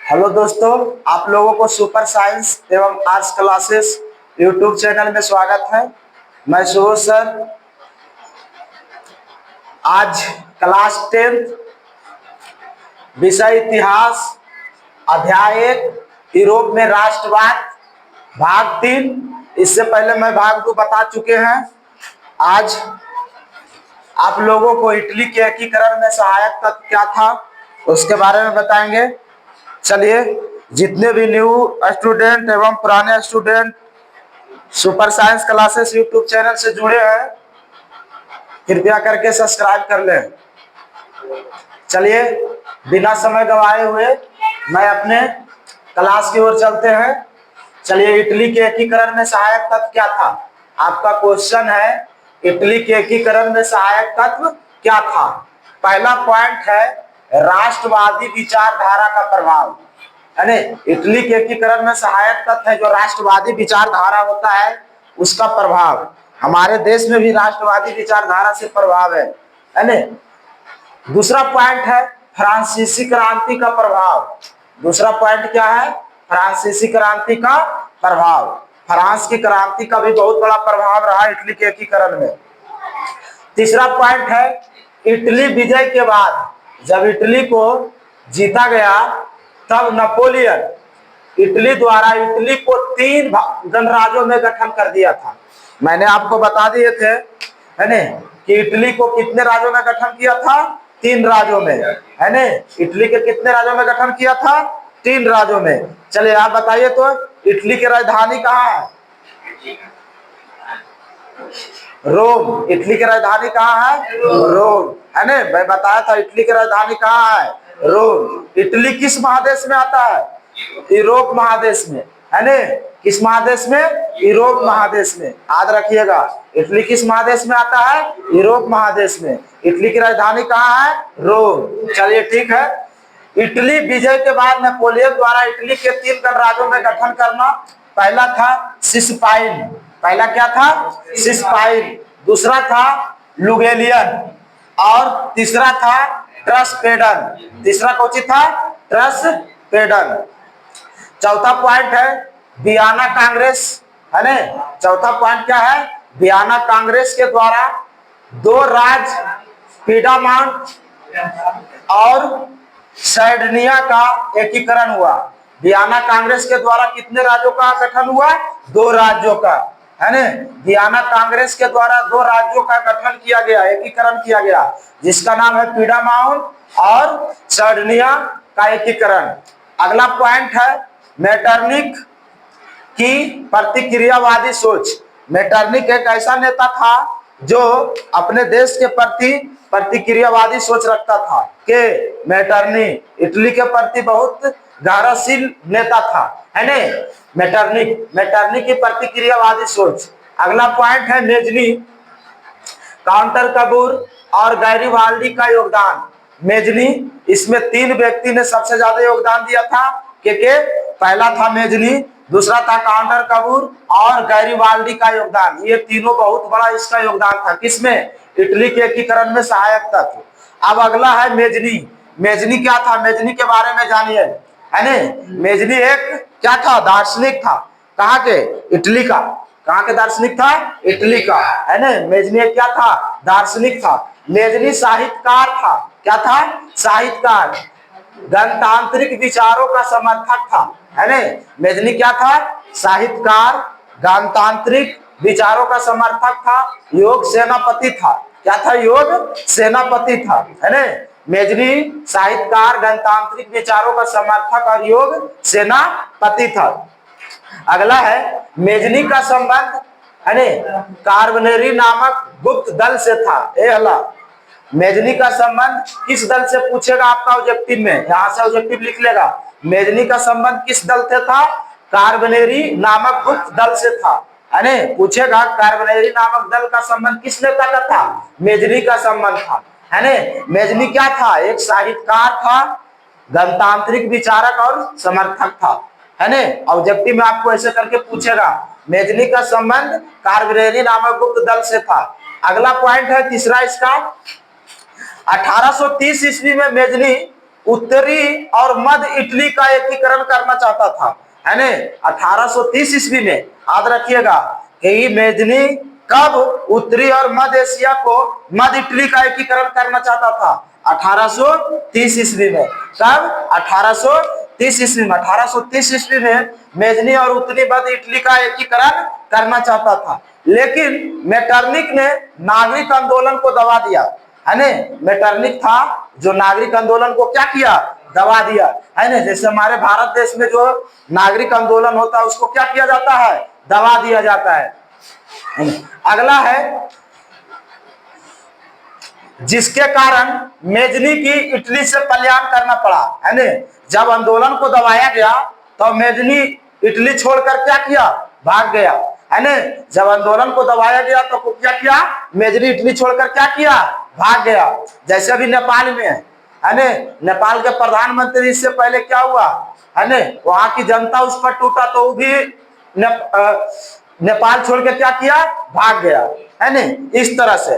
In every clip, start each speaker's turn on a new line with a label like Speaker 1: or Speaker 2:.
Speaker 1: Hello दोस्तों, आप लोगों को सुपर साइंस एवं आर्ट्स क्लासेस यूट्यूब चैनल में स्वागत है। मैं सुबोध सर। आज क्लास 10 विषय इतिहास अध्याय 1 यूरोप में राष्ट्रवाद भाग 3। इससे पहले मैं भाग 2 बता चुके हैं। आज आप लोगों को इटली के एकीकरण में सहायक तत्व क्या था उसके बारे में बताएंगे। चलिए, जितने भी न्यू स्टूडेंट एवं पुराने student super science classes YouTube channel से जुड़े हैं, कृपया करके सब्सक्राइब कर लें। चलिए, बिना समय गवाए हुए मैं अपने क्लास की ओर चलते हैं। चलिए, इटली के एकीकरण में सहायक तत्व क्या था? आपका क्वेश्चन है, इटली के एकीकरण में सहायक तत्व क्या था? पहला पॉइंट है राष्ट्रवादी विचारधारा का प्रभाव। यानी इटली के एकीकरण में सहायक तत्व है जो राष्ट्रवादी विचारधारा होता है, उसका प्रभाव। हमारे देश में भी राष्ट्रवादी विचारधारा से प्रभाव है यानी। दूसरा पॉइंट है फ्रांसीसी क्रांति का प्रभाव। दूसरा पॉइंट क्या है? फ्रांसीसी क्रांति का प्रभाव। फ्रांस की क्रांति का भी बहुत बड़ा प्रभाव रहा इटली के एकीकरण में। तीसरा पॉइंट है इटली विजय के बाद जब इटली को जीता गया तब नेपोलियन इटली द्वारा इटली को 3 गणराज्यों में गठन कर दिया था। मैंने आपको बता दिए थे है ने कि इटली को कितने राज्यों में गठन किया था? 3 राज्यों में, है ने। इटली के कितने राज्यों में गठन किया था? 3 राज्यों में। चलिए, आप बताइए तो इटली की राजधानी कहाँ है? रोम। इटली की राजधानी कहाँ है? रोम, है ने। मैं बताया था इटली की राजधानी कहाँ है? रोम। इटली किस महादेश में आता है? यूरोप महादेश में, है ने। किस महादेश में? यूरोप महादेश में। याद रखिएगा, इटली किस महादेश में आता है? यूरोप महादेश में। इटली की राजधानी कहाँ है? रोम। चलिए, ठीक है। इटली विजय के बाद नेपोलियन द्वारा इटली के 3 गणराज्यों में गठन करना। पहला था सिसपाइन। पहला क्या था? सिसपाइन। दूसरा था लुगेलियन और तीसरा था ट्रसपेडन। तीसरा कौन था? ट्रसपेडन। चौथा पॉइंट है वियना कांग्रेस, है ने। चौथा पॉइंट क्या है? वियना कांग्रेस के द्वारा 2 राज्य पीडामाउंट और सर्डिनिया का एकीकरण हुआ। वियना कांग्रेस के द्वारा कितने राज्यों का गठन हुआ? 2 राज्यों का, है ने। वियना कांग्रेस के द्वारा 2 राज्यों का गठन किया गया, एकीकरण किया गया, जिसका नाम है पीडामाउंट और सर्डिनिया का एकीकरण। अगला पॉइंट है मेटरनिक की प्रतिक्रियावादी सोच। मेटरनिक एक ऐसा नेता था जो अपने देश के प्रति प्रतिक्रियावादी सोच रखता था। के मेटरनिक इटली के प्रति बहुत गहराशील नेता था, है ने। मेटरनिक की प्रतिक्रियावादी सोच। अगला पॉइंट है मेजनी, काउंटर कबूर और गैरीवाल्डी का योगदान। मेजनी, इसमें 3 व्यक्ति ने सबसे ज्यादा योगदान दिया था। के पहला था मेजनी, दूसरा था काउंटर कबूर और गैरीवाल्डी का योगदान। ये तीनों बहुत बड़ा इसका योगदान था। किसमें? इटली के एकीकरण में सहायक तत्व। अब अगला है मेजनी। मेजनी क्या था? मेजनी के बारे में जानिए, है ने। मेजनी एक क्या था? दार्शनिक था। कहाँ के? इटली का। कहाँ के दार्शनिक था? इटली का, है ने। मेजनी एक क्या था? दार्शनिक था। मेजनी साहित्यकार था। क्या था? साहित्यकार। गणतांत्रिक विचारों का समर्थक था, है ने। मेजनी क्या था? साहित्यकार, गणतांत्रिक विचारों का समर्थक था, योग सेनापति था। क्या था? योग सेनापति था, है ने। मेजनी साहित्यकार, गणतांत्रिक विचारों का समर्थक और योग सेनापति था। अगला है मेजनी का संबंध, है ने, कार्बनेरी नामक गुप्त दल से था। मेजनी का संबंध किस दल से पूछेगा आपका ऑब्जेक्टिव में? यहां से ऑब्जेक्टिव लिख लेगा। मेजनी का संबंध किस दल से था? कार्बनेरी नामक गुप्त दल से था, है ने। पूछेगा कार्बनेरी नामक दल का संबंध किस नेता का था? मेजनी का संबंध था, है ने। मेजनी क्या था? एक साहित्यकार था, गणतांत्रिक विचारक और समर्थक था, है ने। ऑब्जेक्टिव में आपको ऐसे करके पूछेगा। मेजनी का संबंध कार्बनेरी नामक गुप्त दल से था। अगला पॉइंट है तीसरा इसका, 1830 ईस्वी में मेजनी उत्तरी और मध्य इटली का एकीकरण करना चाहता था, है ना। 1830 ईस्वी में, याद रखिएगा कि मेजनी कब उत्तरी और मध्य एशिया को, मध्य इटली का एकीकरण करना चाहता था? 1830 ईस्वी में। कब? 1830 ईस्वी में। 1830 ईस्वी में मेजनी और उत्तरी मध्य इटली का एकीकरण करना चाहता था, लेकिन मेटरनिख ने नागरिक आंदोलन को दबा दिया, है ना। मेटरनिख था जो नागरिक आंदोलन को क्या किया? दबा दिया, है ना। जैसे हमारे भारत देश में जो नागरिक आंदोलन होता है उसको क्या किया जाता है? दबा दिया जाता है। अगला है, जिसके कारण मेजनी की इटली से पलायन करना पड़ा, है ना। जब आंदोलन को दबाया गया तो मेजनी इटली छोड़कर क्या किया? भाग गया, है ना। जब आंदोलन को दबाया गया तो क्या किया? मेजनी इटली छोड़कर क्या किया? भाग गया। जैसे अभी नेपाल में है ना, नेपाल के प्रधानमंत्री, इससे पहले क्या हुआ, है ना, वहां की जनता उस पर टूटा तो वो भी नेपाल छोड़ के क्या किया? भाग गया, है ना। इस तरह से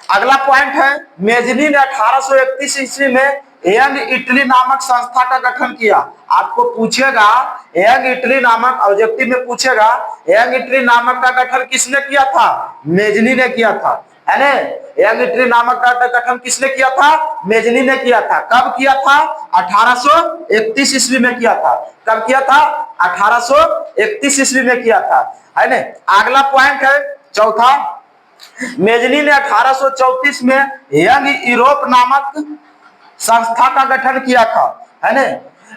Speaker 1: अगला पॉइंट है, मेजनी ने 1831 ईस्वी में यंग इटली नामक संस्था का गठन किया। आपको पूछेगा यंग इटली नामक, ऑब्जेक्टिव में पूछेगा यंग इटली नामक का गठन किसने किया था? मेजनी ने किया था, है ना। यंग इटली नामक का गठन किसने किया था? मेजनी ने किया था। कब किया था? 1831 ईस्वी में किया था। कब किया था? 1831 ईस्वी में किया था, है ना। अगला पॉइंट है चौथा, मेजनी ने 1834 में यंग यूरोप नामक संस्था का गठन किया था, है ना।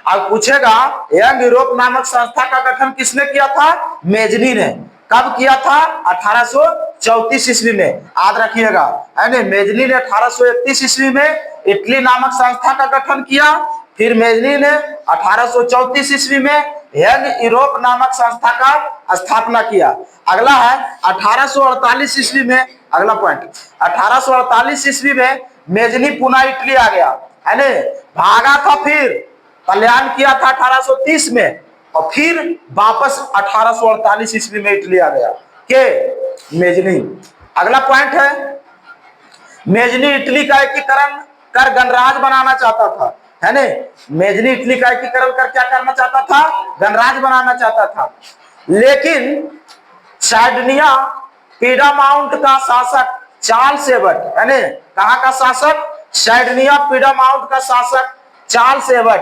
Speaker 1: अब पूछेगा यंग यूरोप नामक संस्था का गठन किसने किया था? मेजनी ने। कब किया था? 1834 ईस्वी में, याद रखिएगा, है ना। मेजनी ने 1831 ईस्वी में इटली नामक संस्था का गठन किया, फिर मेजनी ने 1834 ईस्वी में यंग यूरोप नामक संस्था का स्थापना किया। अगला है 1848 ईस्वी में, अगला पॉइंट, 1848 ईस्वी में मेजनी पुनः इटली आ गया, है ना। भागा था, फिर पलायन किया था 1830 में, और फिर वापस 1848 ईस्वी में इटली आ गया के मेजनी। अगला पॉइंट है, मेजनी इटली का एकीकरण कर गणराज्य बनाना चाहता था, है ना। मेजनी इटली का एकीकरण कर क्या करना चाहता था? गणराज्य बनाना चाहता था। लेकिन साइडनिया पीडामाउंट का शासक चार्ल्स एबट, है ना। कहाँ का शासक? साइडनिया पीडामाउंट का शासक चार्ल्स एबट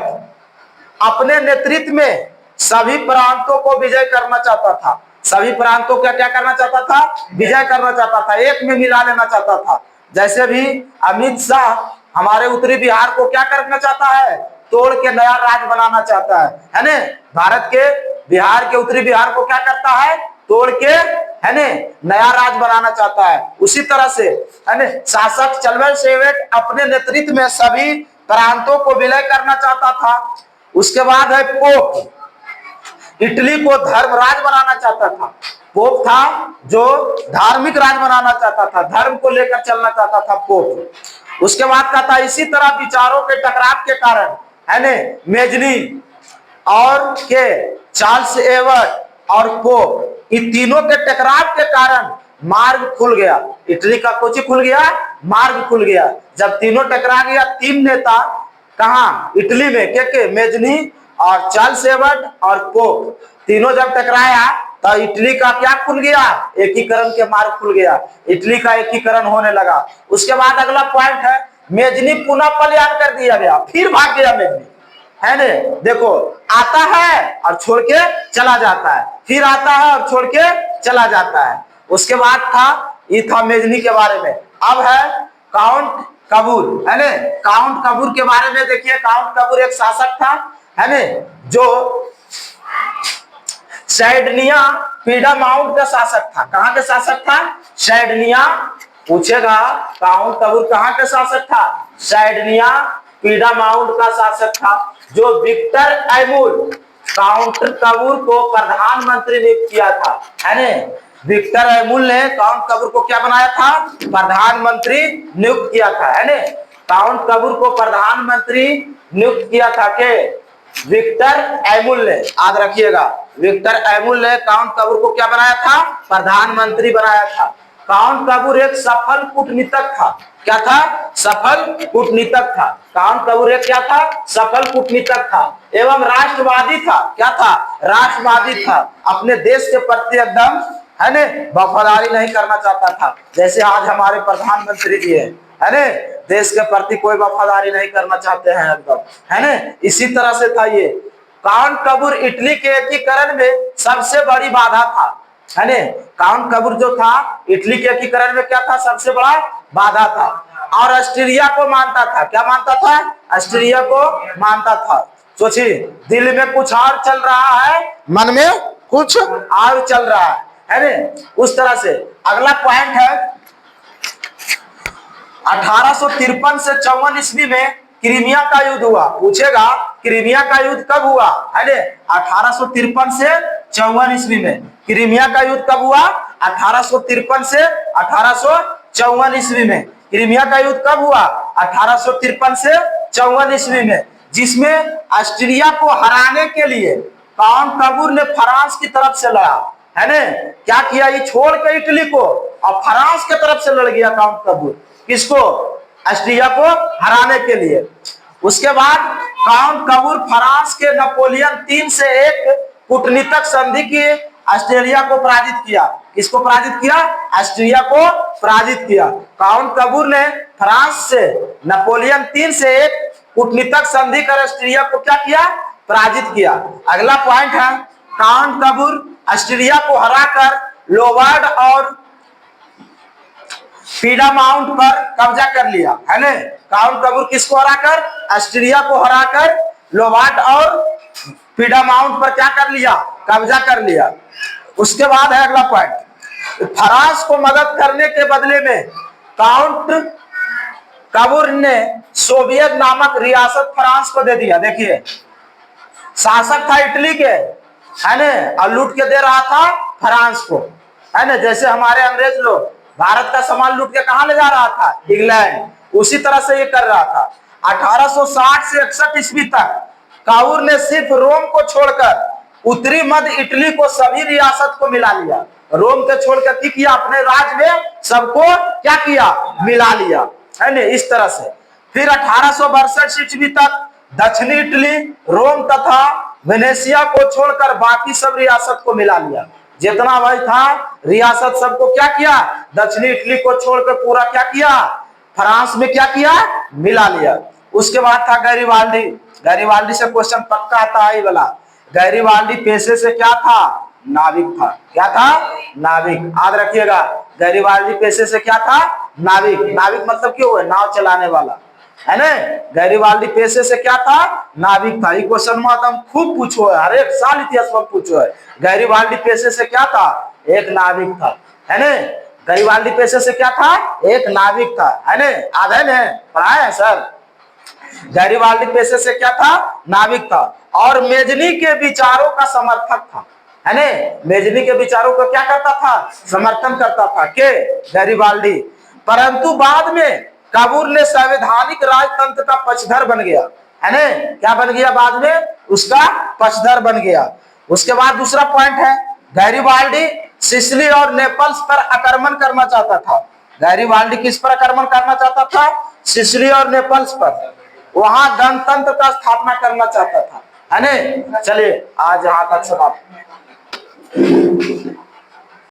Speaker 1: अपने नेतृत्व में सभी प्रांतों को विजय करना चाहता था। सभी प्रांतों का क्या करना चाहता था? विजय करना चाहता था, एक में मिला लेना चाहता था। जैसे भी अमित शाह हमारे उत्तरी बिहार को क्या करना चाहता है? तोड़ के नया राज्य बनाना चाहता है ना। भारत के बिहार के उत्तरी बिहार को क्या करता है? तोड़ के, है ना, नया राज्य बनाना चाहता है। उसी तरह से, है ना, शासक चार्ल्स एबट अपने नेतृत्व में सभी प्रांतों को विलय करना चाहता था। उसके बाद है पोप, इटली को धर्मराज बनाना चाहता था। पोप था जो धार्मिक राज बनाना चाहता था, धर्म को लेकर चलना चाहता था पोप। उसके बाद का था, इसी तरह विचारों के टकराव के कारण, है ना, मेजनी और के चार्ल्स एबट और पोप, इन तीनों के टकराव के कारण मार्ग खुल गया। इटली का कुछ खुल गया, मार्ग खुल गया। जब तीनों टकरा गया, तीन नेता कहा? इटली में, के मेजनी और चार्ल्स एबट और पोप, तीनों जब टकराया तो इटली का क्या खुल गया? एकीकरण के मार्ग खुल गया। इटली का एकीकरण होने लगा। उसके बाद अगला पॉइंट है, मेजनी पुनः पलायन कर दिया गया, फिर भाग गया मेजनी, है ना। देखो, आता है और छोड़ के चला जाता है, फिर आता है और छोड़ के चला जाता है। उसके बाद था, ये था मेजनी के बारे में। अब है काउंट कबूर, है ना। काउंट कबूर के बारे में देखिए, काउंट कबूर एक शासक था, है ना, जो साइडनिया पीडामाउंट का शासक था। कहाँ का शासक था? साइडनिया। पूछेगा काउंट कबूर कहाँ का शासक था? साइडनिया पीडामाउंट का शासक था, जो विक्टर एमुल काउंट कबूर को प्रधानमंत्री नियुक्त किया था, है ना। विक्टर एमुल ने काउंट कबूर को क्या बनाया था? प्रधानमंत्री नियुक्त किया था, है ना। काउंट कबूर को प्रधानमंत्री नियुक्त किया था के विक्टर एमुल ने, याद रखिएगा, विक्टर एमुल ने काउंट कबूर को क्या बनाया था? प्रधानमंत्री बनाया था। काउंट कबूर एक सफल कूटनीतिक था। क्या था? सफल कूटनीतिक था। काउंट कबूर एक क्या था? सफल कूटनीतिक था एवं राष्ट्रवादी था। क्या था? राष्ट्रवादी था। अपने देश के प्रति एकदम है ने वफादारी नहीं करना चाहता था, जैसे आज हमारे प्रधानमंत्री जी है ने देश के प्रति कोई वफादारी नहीं करना चाहते हैं एकदम, है ने इसी तरह से था ये। काउंट कबूर इटली के एकीकरण में सबसे बड़ी बाधा था, है ने काउंट कबूर जो था इटली के एकीकरण में क्या था? सबसे बड़ा बाधा था। और ऑस्ट्रिया को मानता था। क्या मानता था? ऑस्ट्रिया को मानता था। सोचिए, दिल में कुछ और चल रहा है, मन में कुछ और चल रहा है ने उस तरह से। अगला पॉइंट है 1853 से 54 ईस्वी में क्रीमिया का युद्ध हुआ। पूछेगा क्रीमिया का युद्ध कब हुआ, है ने 1853 से 54 ईस्वी में। क्रीमिया का युद्ध कब हुआ? 1853 से 1854 ईस्वी में। क्रीमिया का युद्ध कब हुआ? 1853 से 54 ईस्वी में, जिसमें ऑस्ट्रिया को हराने के लिए काउंट कबूर ने फ्रांस की तरफ से लड़ा, है ने क्या किया? ये छोड़ के इटली को और फ्रांस की तरफ से लड़ गया काउंट कबूर। किसको? ऑस्ट्रिया को हराने के लिए। उसके बाद काउंट कबूर फ्रांस के नेपोलियन 3 से 1 कूटनीतिक संधि की ऑस्ट्रेलिया को पराजित किया। किसको पराजित किया? ऑस्ट्रिया को पराजित किया। काउंट कबूर ने फ्रांस से नेपोलियन 3 से 1 कूटनीतिक संधि कर ऑस्ट्रिया को क्या किया? पराजित किया। अगला पॉइंट है काउंट कबूर ऑस्ट्रिया को हराकर लोवार्ड और पीडामाउंट पर कब्जा कर लिया, है ने काउंट कबूर किसको हराकर? ऑस्ट्रिया को हराकर लोवार्ड और पीडामाउंट पर क्या कर लिया? कब्जा कर लिया। उसके बाद है अगला पॉइंट, फ्रांस को मदद करने के बदले में काउंट कबूर ने सोवियत नामक रियासत फ्रांस को दे दिया। देखिए, शासक था इटली के, है ने और लूट के दे रहा था फ्रांस को, है ना। जैसे हमारे अंग्रेज लोग भारत का सामान लूट के कहां ले जा रहा था? इंग्लैंड। उसी तरह से ये कर रहा था। 1860 से 61 ईस्वी तक काउर ने सिर्फ रोम को छोड़कर उत्तरी मध्य इटली को सभी रियासत को मिला लिया। रोम के छोड़कर किया अपने राज्य में सबको क्या किया? मिला लिया, है ना इस तरह से। फिर 1862 ईस्वी तक दक्षिणी इटली, रोम तथा वेनेशिया को छोड़कर बाकी सब रियासत को मिला लिया। जितना भाई था रियासत सबको क्या किया? दक्षिणी इटली को छोड़कर पूरा क्या किया? फ्रांस में क्या किया? मिला लिया। उसके बाद था गैरीवाल्डी। गैरीवाल्डी से क्वेश्चन पक्का आता है वाला। गैरीवाल्डी पेशे से क्या था? नाविक था। क्या था? नाविक। याद रखिएगा, गैरीवाल्डी पेशे से क्या था? नाविक। नाविक मतलब क्यों है? नाव चलाने वाला, है ना। गैरीवाल्डी पेशे से क्या था? नाविक था। ये क्वेश्चन में तुम खूब पूछो है, हर एक साल इतिहास में पूछो है। गैरीवाल्डी पेशे से क्या था? एक नाविक था, है ना। गैरीवाल्डी पेशे से क्या था? एक नाविक था, है ना। आधे ने पढ़ाए हैं सर। गैरीवाल्डी पेशे से क्या था? नाविक था और मेजनी के विचारों का समर्थक था, है ना। मेजनी के विचारों को क्या करता था? समर्थन करता था के गैरीवाल्डी। परंतु बाद में काबूर ने संवैधानिक राजतंत्र का पक्षधर बन गया, है ना। क्या बन गया? बाद में उसका पक्षधर बन गया। उसके बाद दूसरा पॉइंट है, गैरीवाल्डी सिसिली और नेपल्स पर आक्रमण करना चाहता था। गैरीवाल्डी किस पर आक्रमण करना चाहता था? सिसिली और नेपल्स पर। वहां गणतंत्र का स्थापना करना चाहता था, है ना। चलिए आज यहां तक समाप्त।